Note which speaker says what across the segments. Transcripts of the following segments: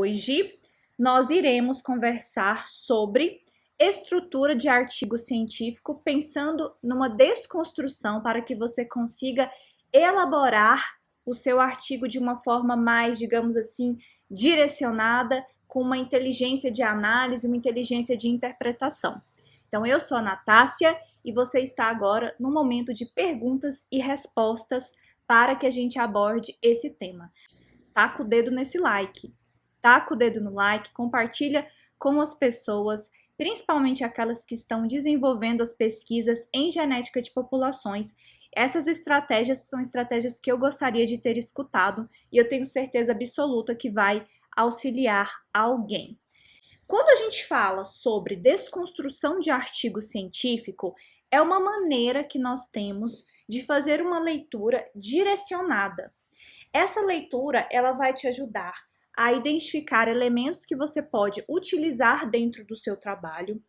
Speaker 1: Hoje nós iremos conversar sobre estrutura de artigo científico, pensando numa desconstrução para que você consiga elaborar o seu artigo de uma forma mais, digamos assim, direcionada, com uma inteligência de análise, uma inteligência de interpretação. Então, eu sou a Natácia e você está agora no momento de perguntas e respostas para que a gente aborde esse tema. Taca o dedo nesse like, taca o dedo no like, compartilha com as pessoas, principalmente aquelas que estão desenvolvendo as pesquisas em genética de populações. Essas estratégias são estratégias que eu gostaria de ter escutado e eu tenho certeza absoluta que vai auxiliar alguém. Quando a gente fala sobre desconstrução de artigo científico, é uma maneira que nós temos de fazer uma leitura direcionada. Essa leitura, ela vai te ajudar a identificar elementos que você pode utilizar dentro do seu trabalho,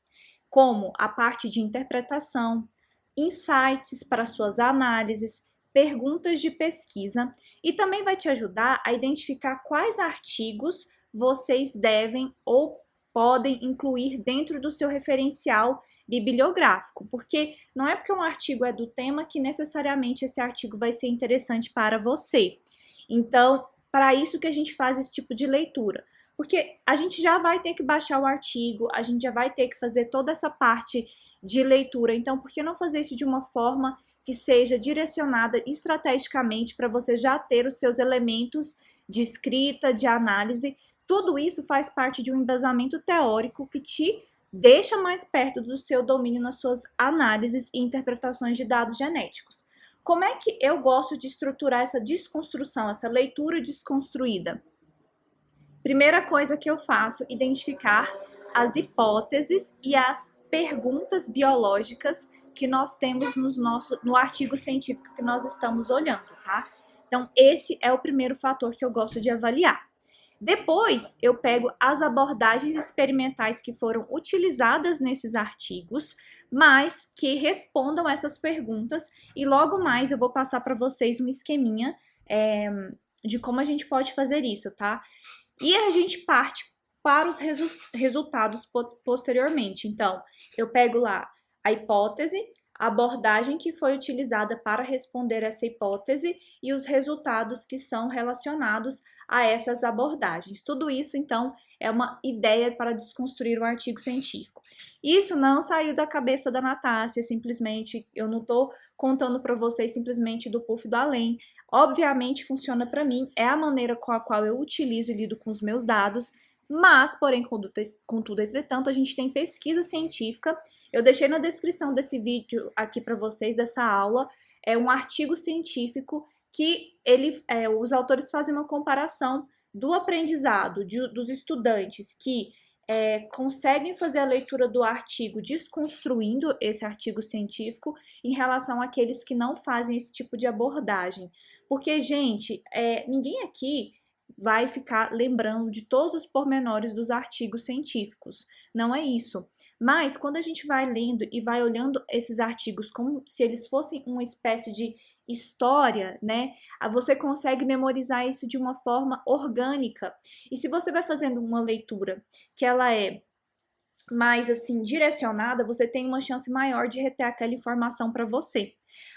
Speaker 1: como a parte de interpretação, insights para suas análises, perguntas de pesquisa, e também vai te ajudar a identificar quais artigos vocês devem ou podem incluir dentro do seu referencial bibliográfico, porque não é porque um artigo é do tema que necessariamente esse artigo vai ser interessante para você. Então, para isso que a gente faz esse tipo de leitura, porque a gente já vai ter que baixar o artigo, a gente já vai ter que fazer toda essa parte de leitura, então por que não fazer isso de uma forma que seja direcionada estrategicamente para você já ter os seus elementos de escrita, de análise. Tudo isso faz parte de um embasamento teórico que te deixa mais perto do seu domínio nas suas análises e interpretações de dados genéticos. Como é que eu gosto de estruturar essa desconstrução, essa leitura desconstruída? Primeira coisa que eu faço, identificar as hipóteses e as perguntas biológicas que nós temos no artigo científico que nós estamos olhando, tá? Então, esse é o primeiro fator que eu gosto de avaliar. Depois, eu pego as abordagens experimentais que foram utilizadas nesses artigos, mas que respondam essas perguntas, e logo mais eu vou passar para vocês um esqueminha de como a gente pode fazer isso, tá? E a gente parte para os resultados posteriormente. Então, eu pego lá a hipótese, a abordagem que foi utilizada para responder essa hipótese e os resultados que são relacionados a essas abordagens. Tudo isso, então, é uma ideia para desconstruir um artigo científico. Isso não saiu da cabeça da Natácia, simplesmente, eu não estou contando para vocês simplesmente do puff do além. Obviamente, funciona para mim, é a maneira com a qual eu utilizo e lido com os meus dados, mas, porém, contudo, entretanto, a gente tem pesquisa científica. Eu deixei na descrição desse vídeo aqui para vocês, dessa aula, é um artigo científico que os autores fazem uma comparação do aprendizado dos estudantes que conseguem fazer a leitura do artigo desconstruindo esse artigo científico em relação àqueles que não fazem esse tipo de abordagem. Porque, gente, ninguém aqui vai ficar lembrando de todos os pormenores dos artigos científicos. Não é isso. Mas quando a gente vai lendo e vai olhando esses artigos como se eles fossem uma espécie de história, né? Você consegue memorizar isso de uma forma orgânica. E se você vai fazendo uma leitura que ela é mais assim direcionada, você tem uma chance maior de reter aquela informação para você.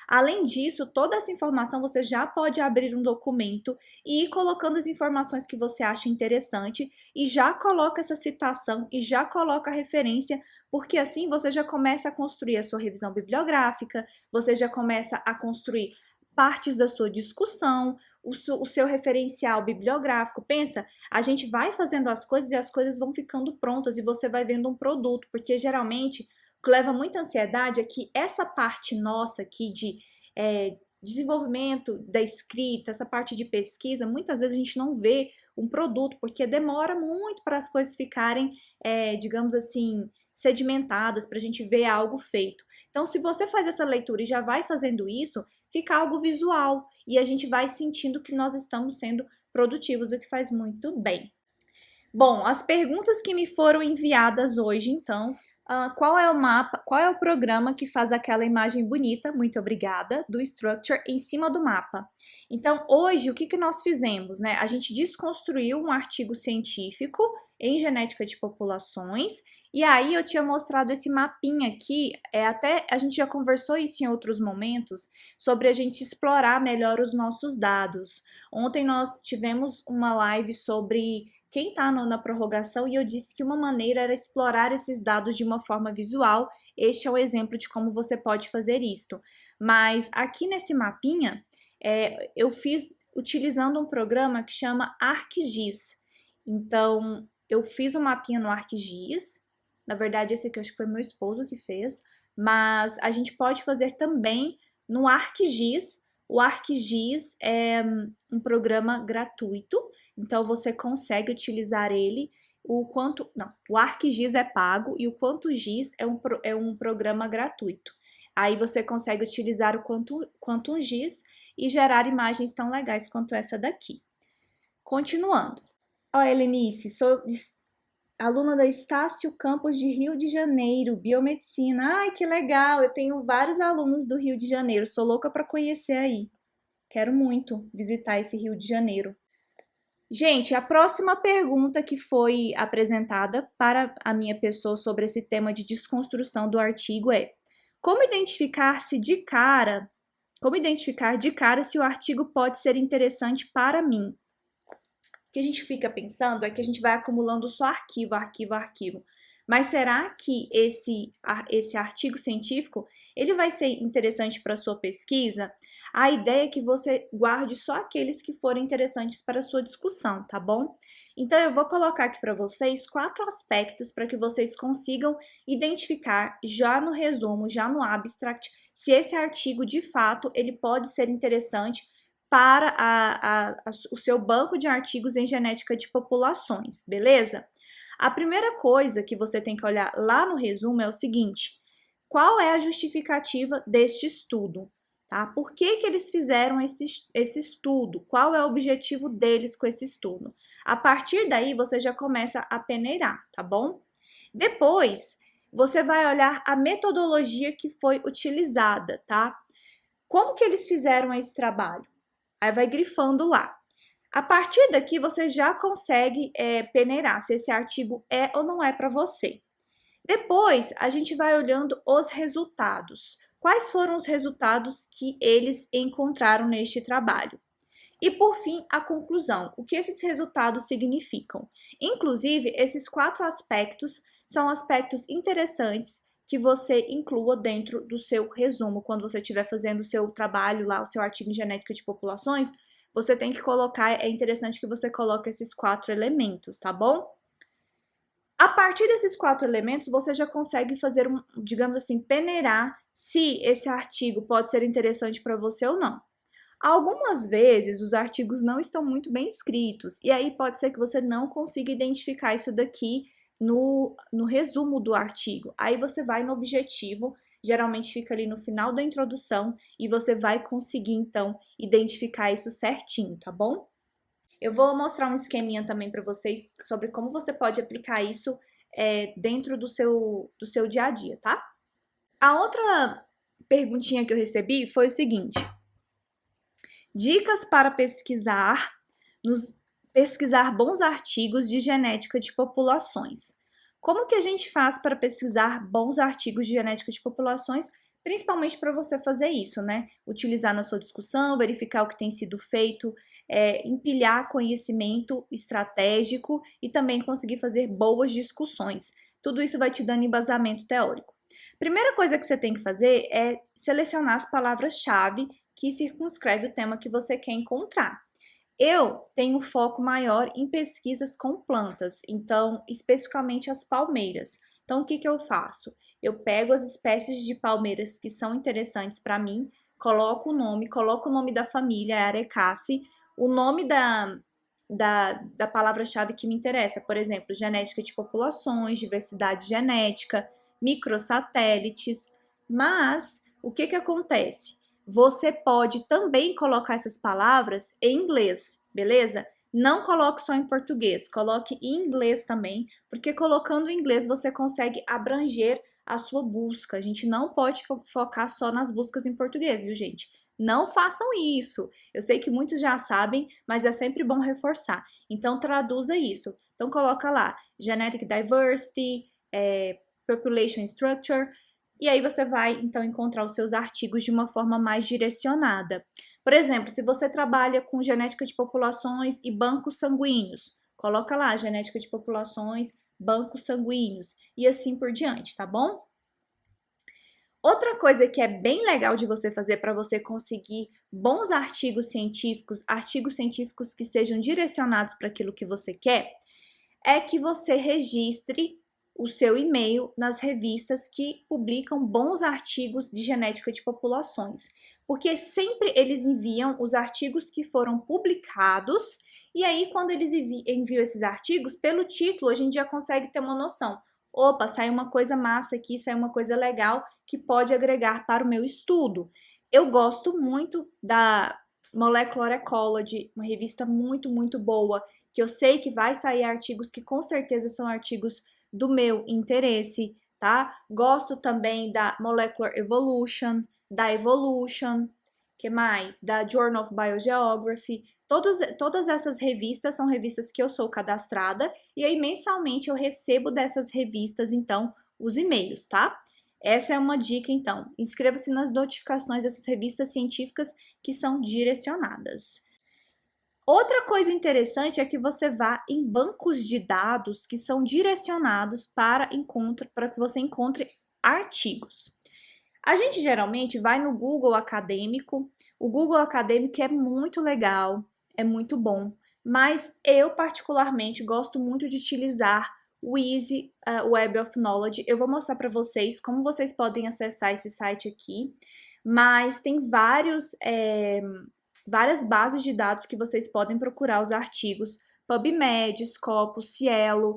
Speaker 1: Além disso, toda essa informação você já pode abrir um documento e ir colocando as informações que você acha interessante e já coloca essa citação e já coloca a referência, porque assim você já começa a construir a sua revisão bibliográfica, você já começa a construir partes da sua discussão, o seu referencial bibliográfico. Pensa, a gente vai fazendo as coisas e as coisas vão ficando prontas e você vai vendo um produto, porque geralmente o que leva muita ansiedade é que essa parte nossa aqui de desenvolvimento da escrita, essa parte de pesquisa, muitas vezes a gente não vê um produto, porque demora muito para as coisas ficarem, digamos assim, sedimentadas, para a gente ver algo feito. Então, se você faz essa leitura e já vai fazendo isso, fica algo visual e a gente vai sentindo que nós estamos sendo produtivos, o que faz muito bem. Bom, as perguntas que me foram enviadas hoje, então, qual é o mapa, qual é o programa que faz aquela imagem bonita, muito obrigada, do Structure em cima do mapa. Então, hoje, o que nós fizemos, né? A gente desconstruiu um artigo científico em genética de populações, e aí eu tinha mostrado esse mapinha aqui, até a gente já conversou isso em outros momentos, sobre a gente explorar melhor os nossos dados. Ontem nós tivemos uma live sobre quem está na prorrogação e eu disse que uma maneira era explorar esses dados de uma forma visual. Este é o exemplo de como você pode fazer isto. Mas aqui nesse mapinha, eu fiz utilizando um programa que chama ArcGIS. Então, eu fiz um mapinha no ArcGIS. Na verdade, esse aqui eu acho que foi meu esposo que fez. Mas a gente pode fazer também no ArcGIS. O ArcGIS é um programa gratuito, então você consegue utilizar ele. O ArcGIS é pago e o QuantumGIS é um programa gratuito. Aí você consegue utilizar o QuantumGIS e gerar imagens tão legais quanto essa daqui. Continuando. Ó, Helenice, sou aluna da Estácio Campos de Rio de Janeiro, biomedicina. Ai, que legal! Eu tenho vários alunos do Rio de Janeiro, sou louca para conhecer aí. Quero muito visitar esse Rio de Janeiro. Gente, a próxima pergunta que foi apresentada para a minha pessoa sobre esse tema de desconstrução do artigo é: como identificar de cara se o artigo pode ser interessante para mim? O que a gente fica pensando é que a gente vai acumulando só arquivo. Mas será que esse artigo científico ele vai ser interessante para a sua pesquisa? A ideia é que você guarde só aqueles que forem interessantes para a sua discussão, tá bom? Então, eu vou colocar aqui para vocês 4 aspectos para que vocês consigam identificar já no resumo, já no abstract, se esse artigo, de fato, ele pode ser interessante para o seu banco de artigos em genética de populações, beleza? A primeira coisa que você tem que olhar lá no resumo é o seguinte: qual é a justificativa deste estudo? Tá? Por que eles fizeram esse estudo? Qual é o objetivo deles com esse estudo? A partir daí, você já começa a peneirar, tá bom? Depois, você vai olhar a metodologia que foi utilizada, tá? Como que eles fizeram esse trabalho? Aí vai grifando lá. A partir daqui, você já consegue peneirar se esse artigo é ou não é para você. Depois, a gente vai olhando os resultados. Quais foram os resultados que eles encontraram neste trabalho? E, por fim, a conclusão. O que esses resultados significam? Inclusive, esses 4 aspectos são aspectos interessantes que você inclua dentro do seu resumo. Quando você estiver fazendo o seu trabalho lá, o seu artigo em genética de populações, você tem que colocar, é interessante que você coloque esses 4 elementos, tá bom? A partir desses 4 elementos, você já consegue fazer, digamos assim, peneirar se esse artigo pode ser interessante para você ou não. Algumas vezes, os artigos não estão muito bem escritos, e aí pode ser que você não consiga identificar isso daqui no resumo do artigo. Aí você vai no objetivo, geralmente fica ali no final da introdução, e você vai conseguir, então, identificar isso certinho, tá bom? Eu vou mostrar um esqueminha também para vocês sobre como você pode aplicar isso dentro do seu dia a dia, tá? A outra perguntinha que eu recebi foi o seguinte: dicas para pesquisar bons artigos de genética de populações. Como que a gente faz para pesquisar bons artigos de genética de populações? Principalmente para você fazer isso, né? Utilizar na sua discussão, verificar o que tem sido feito, empilhar conhecimento estratégico e também conseguir fazer boas discussões. Tudo isso vai te dando embasamento teórico. Primeira coisa que você tem que fazer é selecionar as palavras-chave que circunscreve o tema que você quer encontrar. Eu tenho foco maior em pesquisas com plantas, então, especificamente as palmeiras. Então, o que eu faço? Eu pego as espécies de palmeiras que são interessantes para mim, coloco o nome da família, Arecaceae, o nome da palavra-chave que me interessa, por exemplo, genética de populações, diversidade genética, microsatélites. Mas, o que acontece? Você pode também colocar essas palavras em inglês, beleza? Não coloque só em português, coloque em inglês também, porque colocando em inglês você consegue abranger a sua busca. A gente não pode focar só nas buscas em português, viu, gente? Não façam isso. Eu sei que muitos já sabem, mas é sempre bom reforçar. Então traduza isso. Então coloca lá Genetic Diversity, Population Structure, e aí você vai então encontrar os seus artigos de uma forma mais direcionada. Por exemplo, se você trabalha com genética de populações e bancos sanguíneos, coloca lá genética de populações, bancos sanguíneos e assim por diante, tá bom? Outra coisa que é bem legal de você fazer para você conseguir bons artigos científicos que sejam direcionados para aquilo que você quer, é que você registre o seu e-mail nas revistas que publicam bons artigos de genética de populações, porque sempre eles enviam os artigos que foram publicados, e aí quando eles enviam esses artigos, pelo título a gente já consegue ter uma noção. Opa, saiu uma coisa massa aqui, saiu uma coisa legal que pode agregar para o meu estudo. Eu gosto muito da Molecular Ecology, uma revista muito boa, que eu sei que vai sair artigos que com certeza são artigos do meu interesse, tá? Gosto também da Molecular Evolution, da Evolution, que mais? Da Journal of Biogeography. Todas essas revistas são revistas que eu sou cadastrada e aí mensalmente eu recebo dessas revistas, então, os e-mails, tá? Essa é uma dica, então. Inscreva-se nas notificações dessas revistas científicas que são direcionadas. Outra coisa interessante é que você vá em bancos de dados que são direcionados para que você encontre artigos. A gente geralmente vai no Google Acadêmico. O Google Acadêmico é muito legal, é muito bom, mas eu particularmente gosto muito de utilizar o Easy Web of Knowledge. Eu vou mostrar para vocês como vocês podem acessar esse site aqui, mas tem várias bases de dados que vocês podem procurar os artigos, PubMed, Scopus, Cielo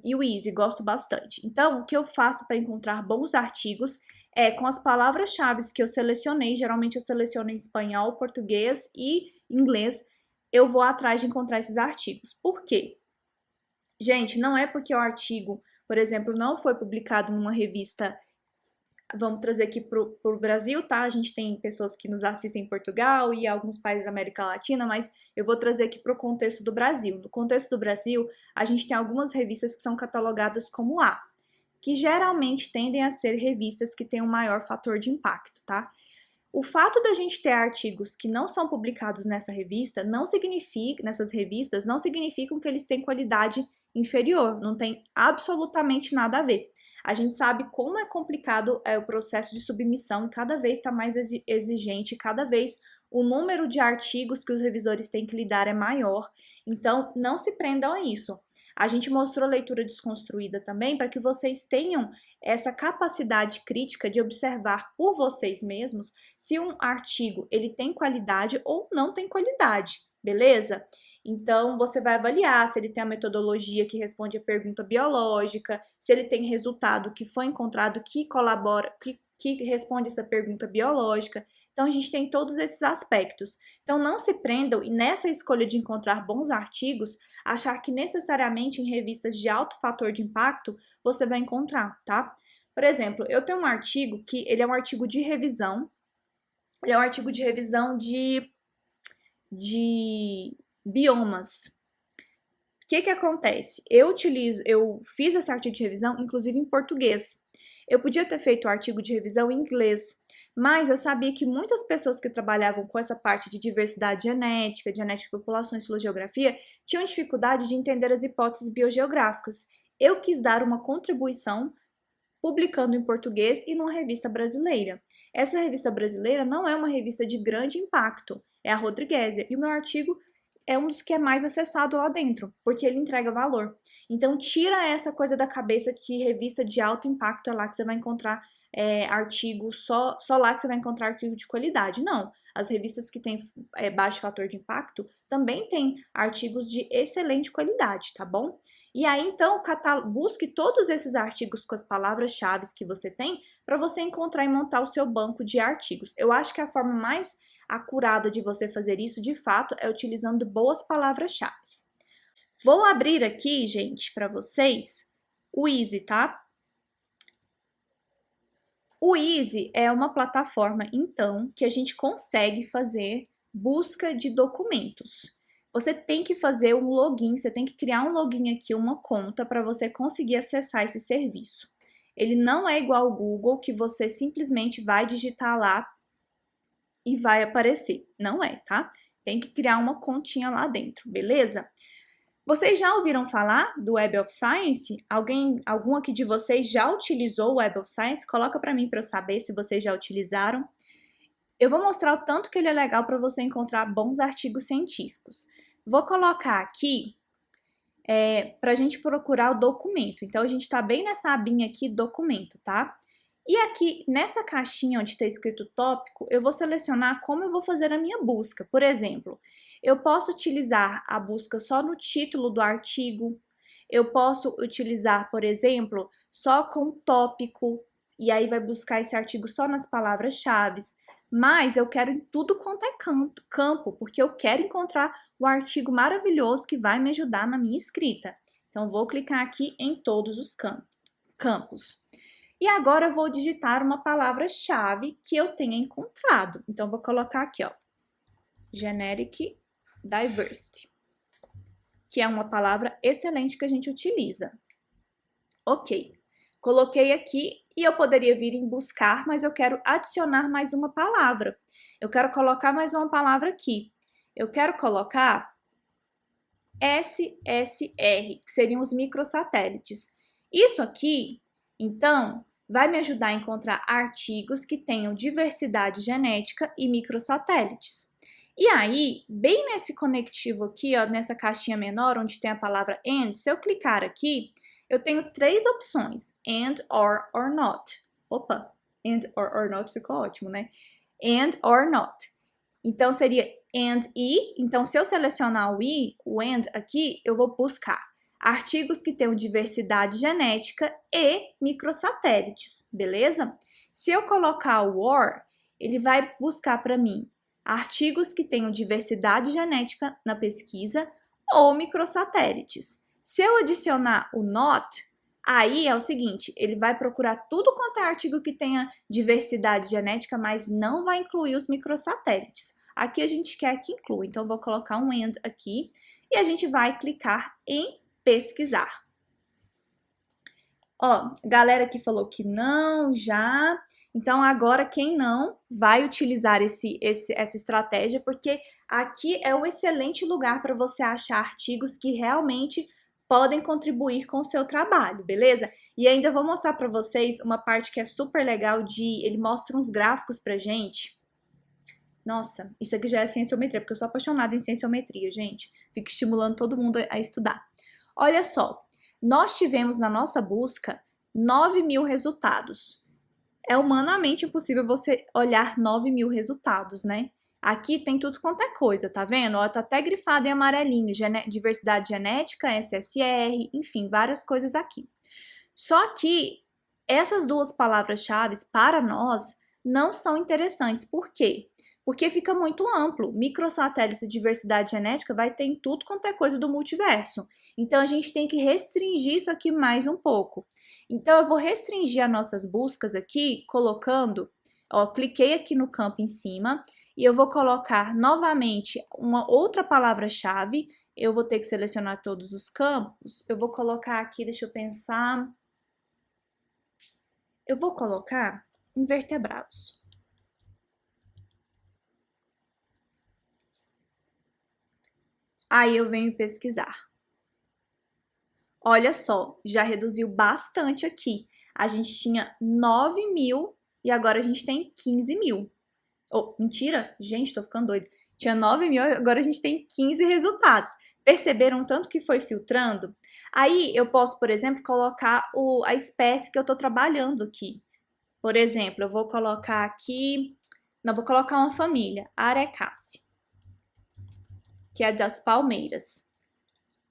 Speaker 1: e o Easy, gosto bastante. Então, o que eu faço para encontrar bons artigos é com as palavras-chave que eu selecionei, geralmente eu seleciono em espanhol, português e inglês, eu vou atrás de encontrar esses artigos. Por quê? Gente, não é porque o artigo, por exemplo, não foi publicado numa revista. Vamos trazer aqui para o Brasil, tá? A gente tem pessoas que nos assistem em Portugal e alguns países da América Latina, mas eu vou trazer aqui para o contexto do Brasil. No contexto do Brasil, a gente tem algumas revistas que são catalogadas como A, que geralmente tendem a ser revistas que têm um maior fator de impacto, tá? O fato da gente ter artigos que não são publicados nessas revistas não significa que eles têm qualidade inferior, não tem absolutamente nada a ver. A gente sabe como é complicado o processo de submissão e cada vez está mais exigente, cada vez o número de artigos que os revisores têm que lidar é maior, então não se prendam a isso. A gente mostrou leitura desconstruída também para que vocês tenham essa capacidade crítica de observar por vocês mesmos se um artigo ele tem qualidade ou não tem qualidade, beleza? Então, você vai avaliar se ele tem a metodologia que responde a pergunta biológica, se ele tem resultado que foi encontrado que colabora, que responde essa pergunta biológica. Então, a gente tem todos esses aspectos. Então, não se prendam e nessa escolha de encontrar bons artigos, achar que necessariamente em revistas de alto fator de impacto você vai encontrar, tá? Por exemplo, eu tenho um artigo que ele é um artigo de revisão, ele é um artigo de revisão de biomas. O que acontece? Eu fiz esse artigo de revisão, inclusive em português. Eu podia ter feito o artigo de revisão em inglês, mas eu sabia que muitas pessoas que trabalhavam com essa parte de diversidade genética, genética de populações, filogeografia, tinham dificuldade de entender as hipóteses biogeográficas. Eu quis dar uma contribuição publicando em português e numa revista brasileira. Essa revista brasileira não é uma revista de grande impacto, é a Rodriguesia, e o meu artigo é um dos que é mais acessado lá dentro, porque ele entrega valor. Então, tira essa coisa da cabeça que revista de alto impacto é lá que você vai encontrar artigo, só lá que você vai encontrar artigo de qualidade. Não, as revistas que têm baixo fator de impacto também têm artigos de excelente qualidade, tá bom? E aí, então, busque todos esses artigos com as palavras-chave que você tem para você encontrar e montar o seu banco de artigos. Eu acho que a forma mais acurada de você fazer isso, de fato, é utilizando boas palavras-chave. Vou abrir aqui, gente, para vocês, o Easy, tá? O Easy é uma plataforma, então, que a gente consegue fazer busca de documentos. Você tem que fazer um login, você tem que criar um login aqui, uma conta, para você conseguir acessar esse serviço. Ele não é igual ao Google, que você simplesmente vai digitar lá e vai aparecer. Não é, tá? Tem que criar uma continha lá dentro, beleza? Vocês já ouviram falar do Web of Science? Algum aqui de vocês já utilizou o Web of Science? Coloca para mim para eu saber se vocês já utilizaram. Eu vou mostrar o tanto que ele é legal para você encontrar bons artigos científicos. Vou colocar aqui para a gente procurar o documento. Então, a gente está bem nessa abinha aqui, documento, tá? E aqui, nessa caixinha onde está escrito tópico, eu vou selecionar como eu vou fazer a minha busca. Por exemplo, eu posso utilizar a busca só no título do artigo, eu posso utilizar, por exemplo, só com tópico, e aí vai buscar esse artigo só nas palavras-chave, mas eu quero em tudo quanto é campo, porque eu quero encontrar o artigo maravilhoso que vai me ajudar na minha escrita. Então, vou clicar aqui em todos os campos. E agora eu vou digitar uma palavra-chave que eu tenha encontrado. Então, vou colocar aqui, ó, Generic Diversity, que é uma palavra excelente que a gente utiliza. Ok, coloquei aqui e eu poderia vir em buscar, mas eu quero adicionar mais uma palavra. Eu quero colocar mais uma palavra aqui. Eu quero colocar SSR, que seriam os microsatélites. Isso aqui, então, vai me ajudar a encontrar artigos que tenham diversidade genética e microsatélites. E aí, bem nesse conectivo aqui, ó, nessa caixinha menor, onde tem a palavra AND, se eu clicar aqui, eu tenho 3 opções, AND, or not. Opa, AND, or not ficou ótimo, né? AND, or not. Então, seria AND e. Então, se eu selecionar o I, o AND aqui, eu vou buscar artigos que tenham diversidade genética e microsatélites, beleza? Se eu colocar o OR, ele vai buscar para mim artigos que tenham diversidade genética na pesquisa ou microsatélites. Se eu adicionar o NOT, aí é o seguinte, ele vai procurar tudo quanto é artigo que tenha diversidade genética, mas não vai incluir os microsatélites. Aqui a gente quer que inclua, então eu vou colocar um AND aqui e a gente vai clicar em pesquisar. Ó, galera que falou que não, já. Então, agora quem não vai utilizar essa estratégia, porque aqui é um excelente lugar para você achar artigos que realmente podem contribuir com o seu trabalho, beleza? E ainda vou mostrar para vocês uma parte que é super legal ele mostra uns gráficos pra gente. Nossa, isso aqui já é cienciometria, porque eu sou apaixonada em cienciometria, gente. Fico estimulando todo mundo a estudar. Olha só, nós tivemos na nossa busca 9.000 resultados. É humanamente impossível você olhar 9.000 resultados, né? Aqui tem tudo quanto é coisa, tá vendo? Ó, tá até grifado em amarelinho, diversidade genética, SSR, enfim, várias coisas aqui. Só que essas duas palavras-chave para nós não são interessantes. Por quê? Porque fica muito amplo. Microsatélites e diversidade genética vai ter em tudo quanto é coisa do multiverso. Então, a gente tem que restringir isso aqui mais um pouco. Então, eu vou restringir as nossas buscas aqui, colocando, ó, cliquei aqui no campo em cima, e eu vou colocar novamente uma outra palavra-chave. Eu vou ter que selecionar todos os campos. Eu vou colocar aqui, deixa eu pensar. Eu vou colocar invertebrados. Aí eu venho pesquisar. Olha só, já reduziu bastante aqui. A gente tinha 9.000 e agora a gente tem 15.000. Oh, mentira? Gente, tô ficando doida. Tinha 9.000 e agora a gente tem 15 resultados. Perceberam tanto que foi filtrando? Aí eu posso, por exemplo, colocar a espécie que eu tô trabalhando aqui. Por exemplo, eu vou colocar aqui... Não, vou colocar uma família, Arecaceae, que é das palmeiras.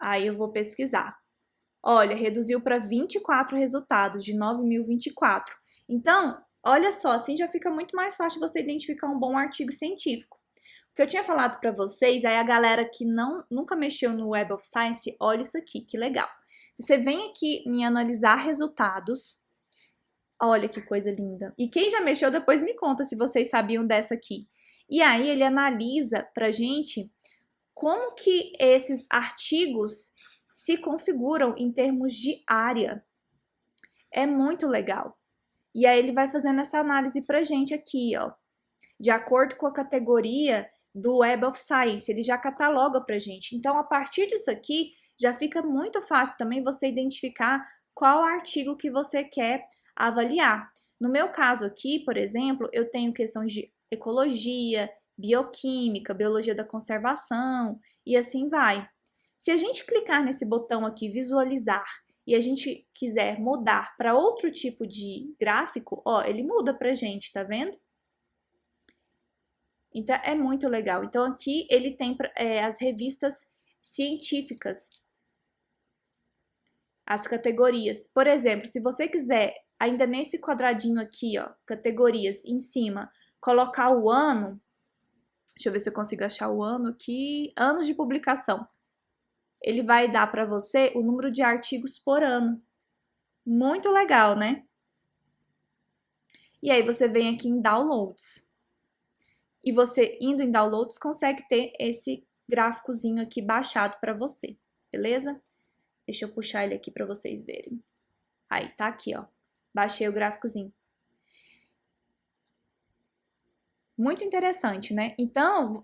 Speaker 1: Aí eu vou pesquisar. Olha, reduziu para 24 resultados, de 9.024. Então, olha só, assim já fica muito mais fácil você identificar um bom artigo científico. que eu tinha falado para vocês, aí a galera que nunca mexeu no Web of Science, olha isso aqui, que legal. Você vem aqui em analisar resultados. Olha que coisa linda. E quem já mexeu, depois me conta se vocês sabiam dessa aqui. E aí ele analisa pra gente como que esses artigos se configuram em termos de área. É muito legal. E aí ele vai fazendo essa análise pra gente aqui, ó. De acordo com a categoria do Web of Science, ele já cataloga pra gente. Então, a partir disso aqui, já fica muito fácil também você identificar qual artigo que você quer avaliar. No meu caso aqui, por exemplo, eu tenho questões de ecologia, bioquímica, biologia da conservação e assim vai. Se a gente clicar nesse botão aqui, visualizar, e a gente quiser mudar para outro tipo de gráfico, ó, ele muda pra gente, tá vendo? Então, é muito legal. Então, aqui ele tem as revistas científicas, as categorias. Por exemplo, se você quiser, ainda nesse quadradinho aqui, ó, categorias, em cima, colocar o ano, deixa eu ver se eu consigo achar o ano aqui, anos de publicação. Ele vai dar para você o número de artigos por ano. Muito legal, né? E aí você vem aqui em Downloads. E você, indo em Downloads, consegue ter esse gráficozinho aqui baixado para você, beleza? Deixa eu puxar ele aqui para vocês verem. Aí, tá aqui, ó. Baixei o gráficozinho. Muito interessante, né? Então,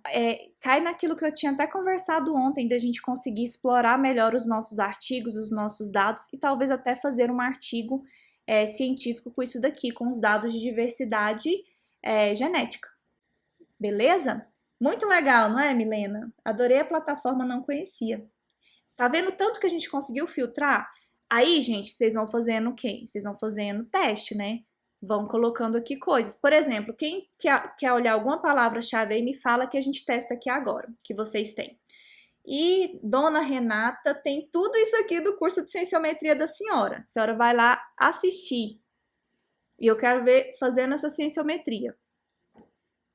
Speaker 1: cai naquilo que eu tinha até conversado ontem, da gente conseguir explorar melhor os nossos artigos, os nossos dados, e talvez até fazer um artigo científico com isso daqui, com os dados de diversidade genética. Beleza? Muito legal, não é, Milena? Adorei a plataforma, não conhecia. Tá vendo tanto que a gente conseguiu filtrar? Aí, gente, vocês vão fazendo o quê? Vocês vão fazendo teste, né? Vão colocando aqui coisas. Por exemplo, quem quer olhar alguma palavra-chave aí, me fala que a gente testa aqui agora, que vocês têm. E Dona Renata tem tudo isso aqui do curso de Cienciometria da senhora. A senhora vai lá assistir. E eu quero ver fazendo essa cienciometria.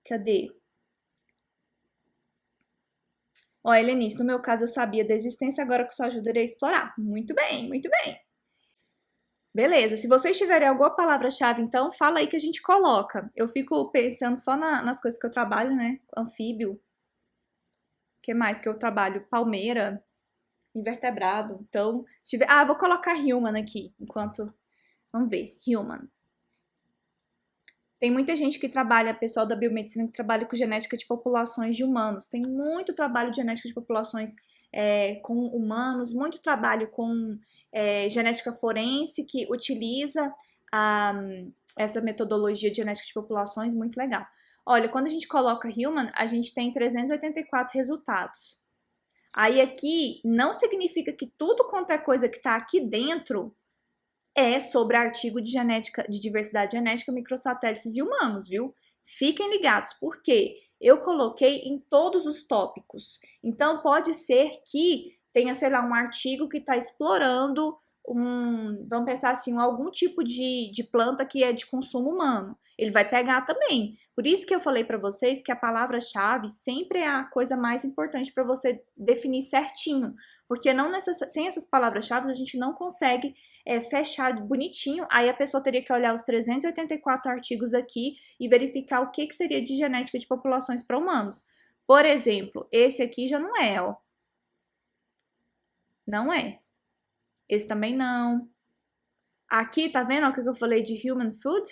Speaker 1: Cadê? Ó, Helenice, no meu caso eu sabia da existência, agora com sua ajuda irei explorar. Muito bem, muito bem. Beleza, se vocês tiverem alguma palavra-chave, então fala aí que a gente coloca. Eu fico pensando só nas coisas que eu trabalho, né? Anfíbio. O que mais que eu trabalho? Palmeira, invertebrado. Então, se tiver... Ah, vou colocar human aqui, enquanto... Vamos ver, human. Tem muita gente que trabalha, pessoal da biomedicina, que trabalha com genética de populações de humanos. Tem muito trabalho de genética de populações com humanos, muito trabalho com genética forense, que utiliza essa metodologia de genética de populações, muito legal. Olha, quando a gente coloca human, a gente tem 384 resultados. Aí aqui, não significa que tudo quanto é coisa que está aqui dentro é sobre artigo de genética, de diversidade genética, microsatélites e humanos, viu? Fiquem ligados, porque eu coloquei em todos os tópicos. Então, pode ser que tenha, sei lá, um artigo que está explorando vamos pensar assim, algum tipo de planta que é de consumo humano. Ele vai pegar também. Por isso que eu falei para vocês que a palavra-chave sempre é a coisa mais importante para você definir certinho. Porque sem essas palavras-chave a gente não consegue fechar bonitinho. Aí a pessoa teria que olhar os 384 artigos aqui e verificar o que seria de genética de populações para humanos. Por exemplo, esse aqui já não é, ó. Não é. Esse também não. Aqui, tá vendo o que eu falei de human food?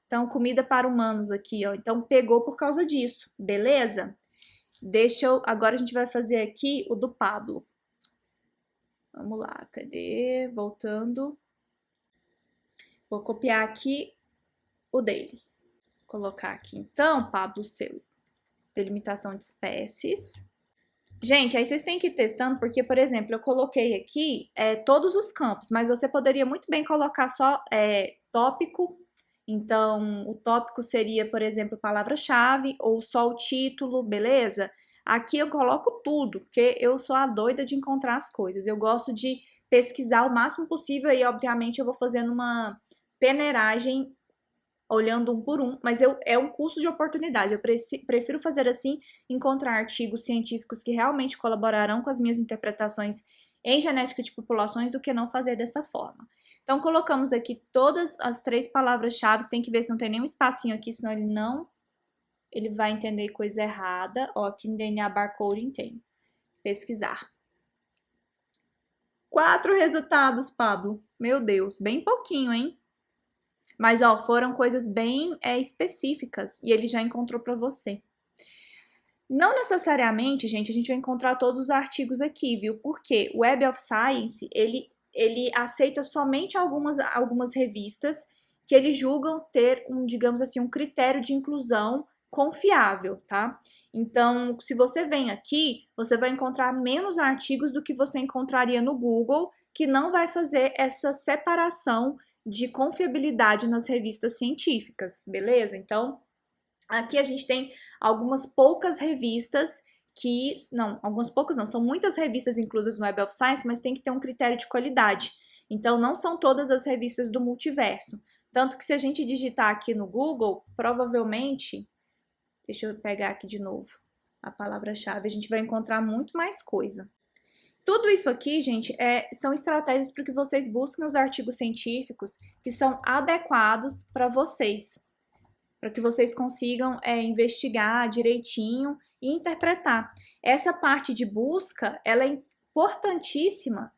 Speaker 1: Então, comida para humanos aqui, ó. Então, pegou por causa disso, beleza? Agora a gente vai fazer aqui o do Pablo. Vamos lá, cadê? Voltando. Vou copiar aqui o dele. Vou colocar aqui, então, Pablo, seu. Delimitação de espécies. Gente, aí vocês têm que ir testando, porque, por exemplo, eu coloquei aqui todos os campos, mas você poderia muito bem colocar só tópico. Então, o tópico seria, por exemplo, palavra-chave ou só o título, beleza? Aqui eu coloco tudo, porque eu sou a doida de encontrar as coisas. Eu gosto de pesquisar o máximo possível e, obviamente, eu vou fazendo uma peneiragem olhando um por um, mas é um custo de oportunidade. Eu prefiro fazer assim, encontrar artigos científicos que realmente colaborarão com as minhas interpretações em genética de populações do que não fazer dessa forma. Então, colocamos aqui todas as 3 palavras-chave, tem que ver se não tem nenhum espacinho aqui, senão ele vai entender coisa errada. Ó, aqui no DNA Barcoding tem. Pesquisar. 4 resultados, Pablo. Meu Deus, bem pouquinho, hein? Mas, ó, foram coisas bem específicas e ele já encontrou para você. Não necessariamente, gente, a gente vai encontrar todos os artigos aqui, viu? Porque o Web of Science, ele aceita somente algumas revistas que eles julgam ter digamos assim, um critério de inclusão confiável, tá? Então, se você vem aqui, você vai encontrar menos artigos do que você encontraria no Google, que não vai fazer essa separação de confiabilidade nas revistas científicas, beleza? Então, aqui a gente tem algumas poucas revistas algumas poucas não, são muitas revistas inclusas no Web of Science, mas tem que ter um critério de qualidade. Então, não são todas as revistas do multiverso. Tanto que se a gente digitar aqui no Google, provavelmente, deixa eu pegar aqui de novo a palavra-chave, a gente vai encontrar muito mais coisa. Tudo isso aqui, gente, são estratégias para que vocês busquem os artigos científicos que são adequados para vocês, para que vocês consigam investigar direitinho e interpretar. Essa parte de busca, ela é importantíssima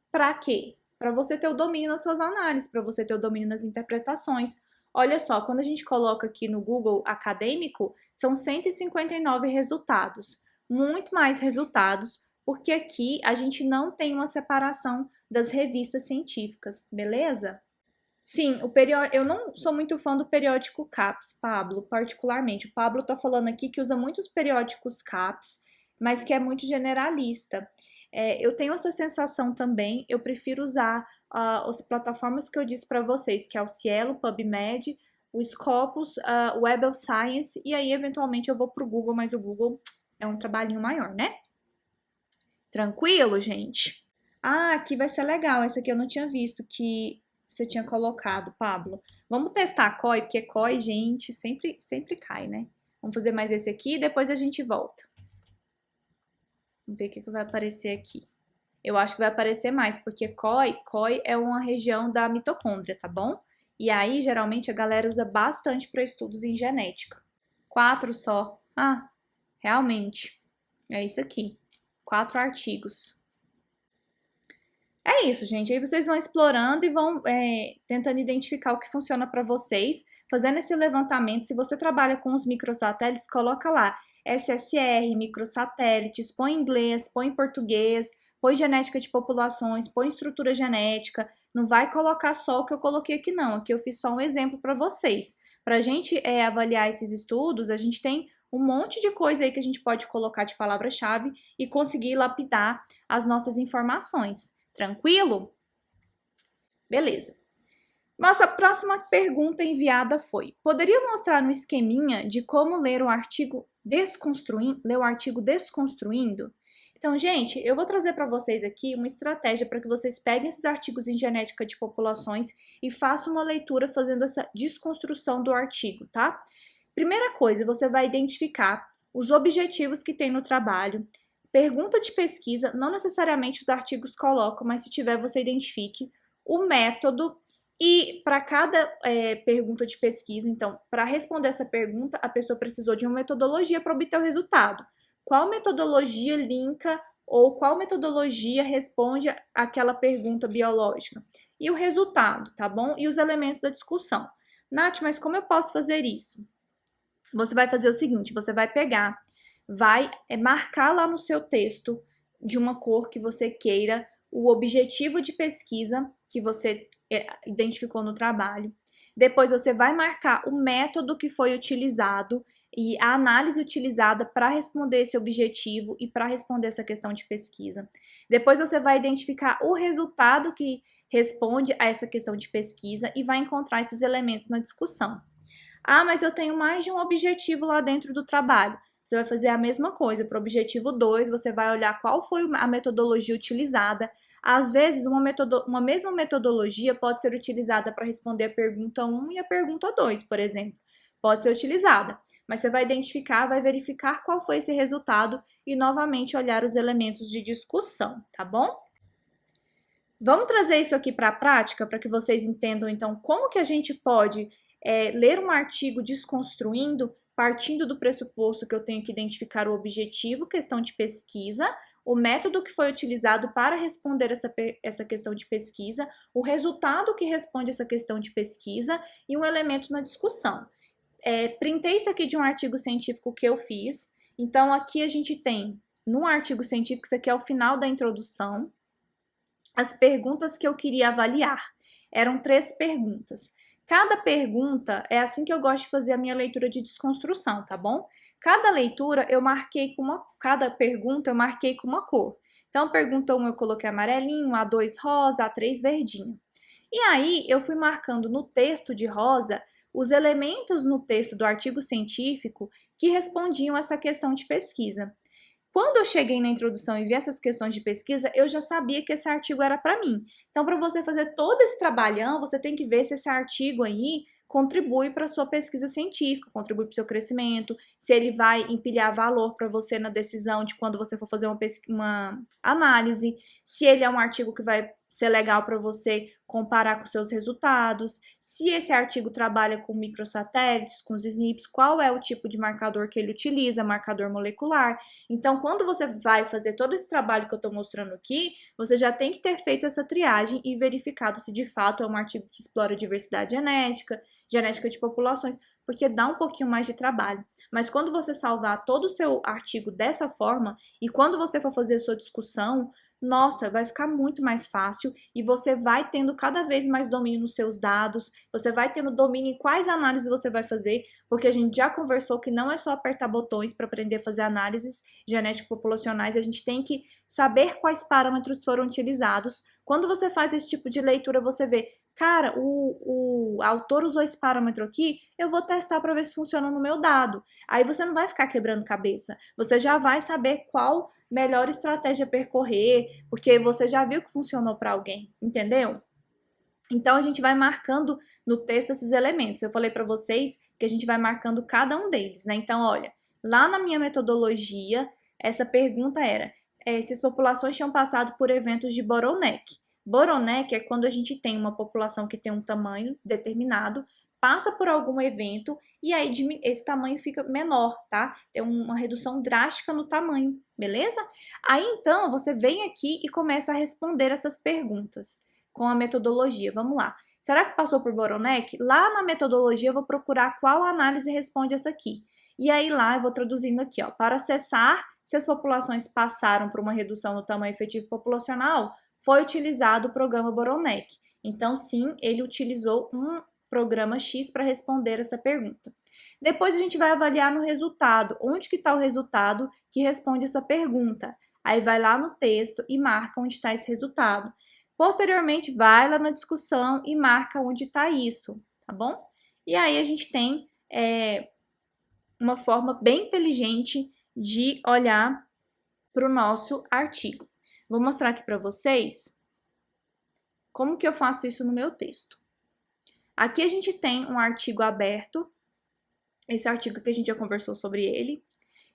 Speaker 1: para quê? Para você ter o domínio nas suas análises, para você ter o domínio nas interpretações. Olha só, quando a gente coloca aqui no Google acadêmico, são 159 resultados, muito mais resultados, porque aqui a gente não tem uma separação das revistas científicas, beleza? Sim, eu não sou muito fã do periódico CAPES, Pablo, particularmente. O Pablo tá falando aqui que usa muitos periódicos CAPES, mas que é muito generalista. Eu tenho essa sensação também, eu prefiro usar as plataformas que eu disse para vocês, que é o Cielo, PubMed, o Scopus, o Web of Science, e aí eventualmente eu vou pro Google, mas o Google é um trabalhinho maior, né? Tranquilo, gente? Ah, aqui vai ser legal, essa aqui eu não tinha visto que você tinha colocado, Pablo. Vamos testar a COI, porque COI, gente, sempre cai, né? Vamos fazer mais esse aqui e depois a gente volta. Vamos ver o que vai aparecer aqui. Eu acho que vai aparecer mais, porque COI é uma região da mitocôndria, tá bom? E aí, geralmente, a galera usa bastante para estudos em genética. 4 só. Ah, realmente. É isso aqui. 4 artigos. É isso, gente. Aí vocês vão explorando e vão tentando identificar o que funciona para vocês, fazendo esse levantamento. Se você trabalha com os microsatélites, coloca lá SSR, microsatélites, põe em inglês, põe em português, põe genética de populações, põe estrutura genética. Não vai colocar só o que eu coloquei aqui, não. Aqui eu fiz só um exemplo para vocês. Para a gente avaliar esses estudos, a gente tem um monte de coisa aí que a gente pode colocar de palavra-chave e conseguir lapidar as nossas informações. Tranquilo? Beleza. Nossa próxima pergunta enviada foi: poderia mostrar um esqueminha de como ler o artigo desconstruindo? Então, gente, eu vou trazer para vocês aqui uma estratégia para que vocês peguem esses artigos em genética de populações e façam uma leitura fazendo essa desconstrução do artigo, tá? Primeira coisa, você vai identificar os objetivos que tem no trabalho. Pergunta de pesquisa, não necessariamente os artigos colocam, mas se tiver, você identifique o método. E para cada pergunta de pesquisa, então, para responder essa pergunta, a pessoa precisou de uma metodologia para obter o resultado. Qual metodologia linka ou qual metodologia responde àquela pergunta biológica? E o resultado, tá bom? E os elementos da discussão. Nath, mas como eu posso fazer isso? Você vai fazer o seguinte, você vai pegar, vai marcar lá no seu texto de uma cor que você queira o objetivo de pesquisa que você identificou no trabalho. Depois você vai marcar o método que foi utilizado e a análise utilizada para responder esse objetivo e para responder essa questão de pesquisa. Depois você vai identificar o resultado que responde a essa questão de pesquisa e vai encontrar esses elementos na discussão. Ah, mas eu tenho mais de um objetivo lá dentro do trabalho. Você vai fazer a mesma coisa. Para o objetivo 2, você vai olhar qual foi a metodologia utilizada, Às vezes, uma mesma metodologia pode ser utilizada para responder a pergunta 1 e a pergunta 2, por exemplo. Pode ser utilizada, mas você vai identificar, vai verificar qual foi esse resultado e novamente olhar os elementos de discussão, tá bom? Vamos trazer isso aqui para a prática para que vocês entendam então como que a gente pode ler um artigo desconstruindo, partindo do pressuposto que eu tenho que identificar o objetivo, questão de pesquisa, o método que foi utilizado para responder essa questão de pesquisa, o resultado que responde essa questão de pesquisa e um elemento na discussão. Printei isso aqui de um artigo científico que eu fiz. Então, aqui a gente tem, no artigo científico, isso aqui é o final da introdução, as perguntas que eu queria avaliar. Eram 3 perguntas. Cada pergunta, é assim que eu gosto de fazer a minha leitura de desconstrução, tá bom? Cada leitura eu marquei cada pergunta eu marquei com uma cor. Então, pergunta 1 eu coloquei amarelinho, a 2 rosa, a 3 verdinho. E aí, eu fui marcando no texto de rosa os elementos no texto do artigo científico que respondiam essa questão de pesquisa. Quando eu cheguei na introdução e vi essas questões de pesquisa, eu já sabia que esse artigo era para mim. Então, para você fazer todo esse trabalhão, você tem que ver se esse artigo aí contribui para a sua pesquisa científica, contribui para o seu crescimento, se ele vai empilhar valor para você na decisão de quando você for fazer uma análise, se ele é um artigo que vai ser legal para você comparar com seus resultados, se esse artigo trabalha com microsatélites, com os SNPs, qual é o tipo de marcador que ele utiliza, marcador molecular. Então, quando você vai fazer todo esse trabalho que eu estou mostrando aqui, você já tem que ter feito essa triagem e verificado se de fato é um artigo que explora diversidade genética, genética de populações, porque dá um pouquinho mais de trabalho. Mas quando você salvar todo o seu artigo dessa forma e quando você for fazer a sua discussão, nossa, vai ficar muito mais fácil e você vai tendo cada vez mais domínio nos seus dados, você vai tendo domínio em quais análises você vai fazer, porque a gente já conversou que não é só apertar botões para aprender a fazer análises genético-populacionais, a gente tem que saber quais parâmetros foram utilizados. Quando você faz esse tipo de leitura, você vê, cara, o autor usou esse parâmetro aqui, eu vou testar para ver se funciona no meu dado. Aí você não vai ficar quebrando cabeça, você já vai saber qual melhor estratégia percorrer, porque você já viu que funcionou para alguém, entendeu? Então, a gente vai marcando no texto esses elementos. Eu falei para vocês que a gente vai marcando cada um deles, né? Então, olha, lá na minha metodologia, essa pergunta era se as populações tinham passado por eventos de bottleneck. Bottleneck é quando a gente tem uma população que tem um tamanho determinado, passa por algum evento e aí esse tamanho fica menor, tá? Tem uma redução drástica no tamanho, beleza? Aí então você vem aqui e começa a responder essas perguntas com a metodologia. Vamos lá. Será que passou por bottleneck? Lá na metodologia eu vou procurar qual análise responde essa aqui. E aí lá eu vou traduzindo aqui, ó, para acessar se as populações passaram por uma redução no tamanho efetivo populacional, foi utilizado o programa bottleneck. Então, sim, ele utilizou um programa X para responder essa pergunta. Depois a gente vai avaliar no resultado, onde que está o resultado que responde essa pergunta. Aí vai lá no texto e marca onde está esse resultado. Posteriormente, vai lá na discussão e marca onde está isso, tá bom? E aí a gente tem uma forma bem inteligente de olhar para o nosso artigo. Vou mostrar aqui para vocês como que eu faço isso no meu texto. Aqui a gente tem um artigo aberto, esse artigo que a gente já conversou sobre ele.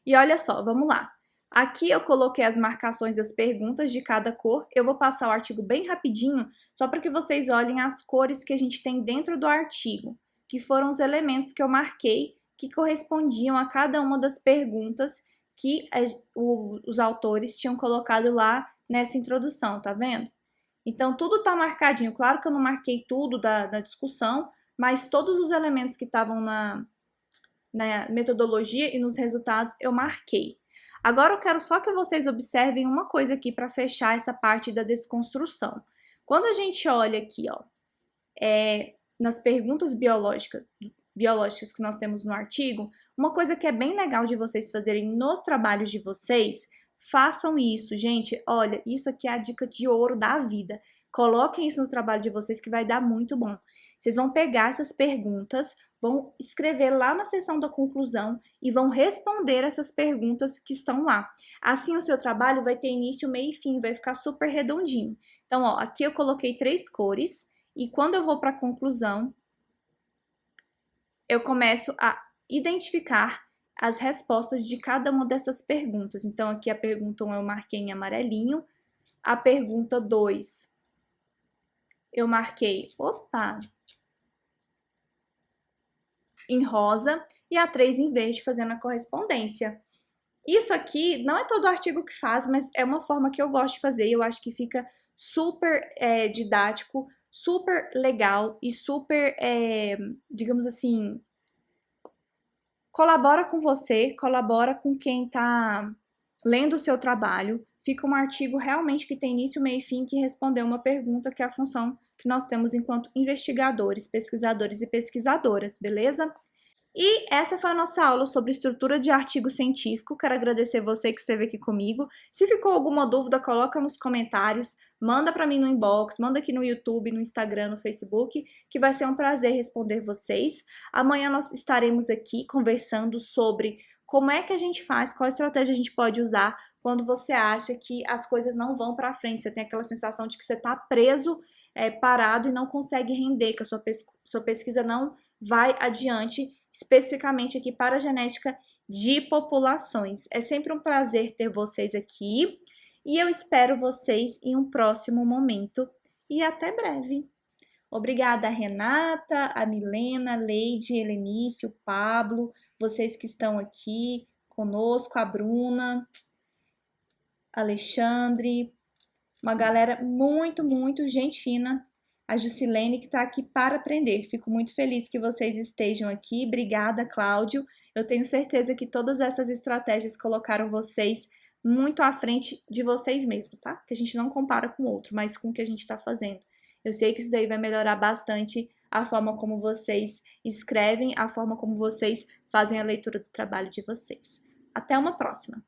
Speaker 1: E olha só, vamos lá. Aqui eu coloquei as marcações das perguntas de cada cor. Eu vou passar o artigo bem rapidinho, só para que vocês olhem as cores que a gente tem dentro do artigo, que foram os elementos que eu marquei que correspondiam a cada uma das perguntas que os autores tinham colocado lá nessa introdução, tá vendo? Então, tudo tá marcadinho. Claro que eu não marquei tudo da discussão, mas todos os elementos que estavam na metodologia e nos resultados eu marquei. Agora eu quero só que vocês observem uma coisa aqui para fechar essa parte da desconstrução. Quando a gente olha aqui, ó, nas perguntas biológicas que nós temos no artigo, uma coisa que é bem legal de vocês fazerem nos trabalhos de vocês, façam isso, gente. Olha, isso aqui é a dica de ouro da vida. Coloquem isso no trabalho de vocês que vai dar muito bom. Vocês vão pegar essas perguntas, vão escrever lá na seção da conclusão e vão responder essas perguntas que estão lá. Assim, o seu trabalho vai ter início, meio e fim, vai ficar super redondinho. Então, ó, aqui eu coloquei 3 cores e quando eu vou para a conclusão, eu começo a identificar as respostas de cada uma dessas perguntas. Então, aqui a pergunta 1 eu marquei em amarelinho, a pergunta 2 eu marquei, em rosa, e a 3 em verde, fazendo a correspondência. Isso aqui não é todo artigo que faz, mas é uma forma que eu gosto de fazer e eu acho que fica super didático, super legal e super, digamos assim, colabora com você, colabora com quem está lendo o seu trabalho. Fica um artigo realmente que tem início, meio e fim, que respondeu uma pergunta que é a função que nós temos enquanto investigadores, pesquisadores e pesquisadoras, beleza? E essa foi a nossa aula sobre estrutura de artigo científico. Quero agradecer você que esteve aqui comigo. Se ficou alguma dúvida, coloca nos comentários, manda para mim no inbox, manda aqui no YouTube, no Instagram, no Facebook, que vai ser um prazer responder vocês. Amanhã nós estaremos aqui conversando sobre como é que a gente faz, qual estratégia a gente pode usar quando você acha que as coisas não vão para frente, você tem aquela sensação de que você está preso, parado e não consegue render, que a sua pesquisa não vai adiante, especificamente aqui para a genética de populações. É sempre um prazer ter vocês aqui e eu espero vocês em um próximo momento e até breve. Obrigada, Renata, a Milena, a Leide, Helenice, o Pablo, vocês que estão aqui conosco, a Bruna, Alexandre, uma galera muito, muito gente fina, a Jusilene que está aqui para aprender. Fico muito feliz que vocês estejam aqui. Obrigada, Cláudio. Eu tenho certeza que todas essas estratégias colocaram vocês muito à frente de vocês mesmos, tá? Que a gente não compara com o outro, mas com o que a gente está fazendo. Eu sei que isso daí vai melhorar bastante a forma como vocês escrevem, a forma como vocês fazem a leitura do trabalho de vocês. Até uma próxima!